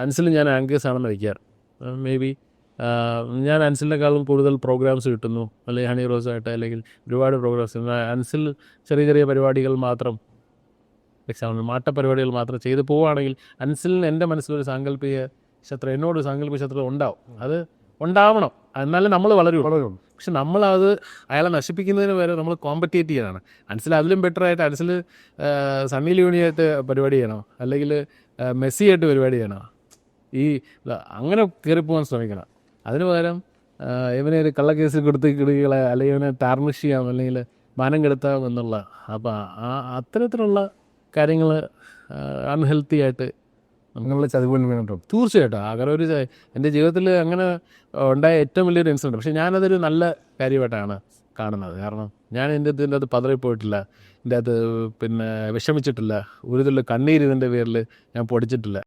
അൻസിൽ ഞാൻ ആങ്കേഴ്സ് ആണെന്ന് വയ്ക്കാറ്. May be ഞാൻ അൻസിലിനെക്കാളും കൂടുതൽ പ്രോഗ്രാംസ് കിട്ടുന്നു, അല്ലെങ്കിൽ ഹണി റോസായിട്ട്, അല്ലെങ്കിൽ ഒരുപാട് പ്രോഗ്രാംസ്. അൻസിൽ ചെറിയ ചെറിയ പരിപാടികൾ മാത്രം, എക്സാമ്പിൾ മാട്ടപ്പരിപാടികൾ മാത്രം ചെയ്ത് പോവുകയാണെങ്കിൽ അൻസിലിന് എൻ്റെ മനസ്സിലൊരു സാങ്കല്പിക ശത്രു, എന്നോട് സാങ്കല്പിക ശത്രു ഉണ്ടാവും. അത് ഉണ്ടാവണം, എന്നാലും നമ്മൾ വളരുള്ളൂ. പക്ഷെ നമ്മളത് അയാളെ നശിപ്പിക്കുന്നതിന് വരെ നമ്മൾ കോമ്പറ്റേറ്റ് ചെയ്യാനാണ്. അൻസിൽ അതിലും ബെറ്ററായിട്ട് അൻസിൽ സണ്ണി ലിയോണിയായിട്ട് പരിപാടി ചെയ്യണം, അല്ലെങ്കിൽ മെസ്സിയായിട്ട് പരിപാടി ചെയ്യണം. ഈ അങ്ങനെ കയറിപ്പോകാൻ ശ്രമിക്കണം. അതിന് പകരം ഇവനെ ഒരു കള്ളക്കേസിൽ കൊടുത്ത് കിടുകളെ, അല്ലെങ്കിൽ ഇവനെ ടാർണിഷ് ചെയ്യാം, അല്ലെങ്കിൽ മാനം കെടുത്താം എന്നുള്ള, അപ്പം അത്തരത്തിലുള്ള കാര്യങ്ങൾ അൺഹെൽത്തി ആയിട്ട് അങ്ങനെയുള്ള ചതിവുകൾ വീണിട്ടുണ്ട്. തീർച്ചയായിട്ടും. അങ്ങനെ ഒരു എൻ്റെ ജീവിതത്തിൽ അങ്ങനെ ഉണ്ടായ ഏറ്റവും വലിയൊരു ഇൻസിഡൻറ്റ്. പക്ഷേ ഞാനതൊരു നല്ല കാര്യമായിട്ടാണ് കാണുന്നത്. കാരണം ഞാൻ ഇതിൻ്റെ അത് പതറിപ്പോയിട്ടില്ല, ഇതിൻ്റെ അത് പിന്നെ വിഷമിച്ചിട്ടില്ല, ഒരു തുള്ളി കണ്ണീര് ഇതിൻ്റെ പേരിൽ ഞാൻ പൊടിച്ചിട്ടില്ല.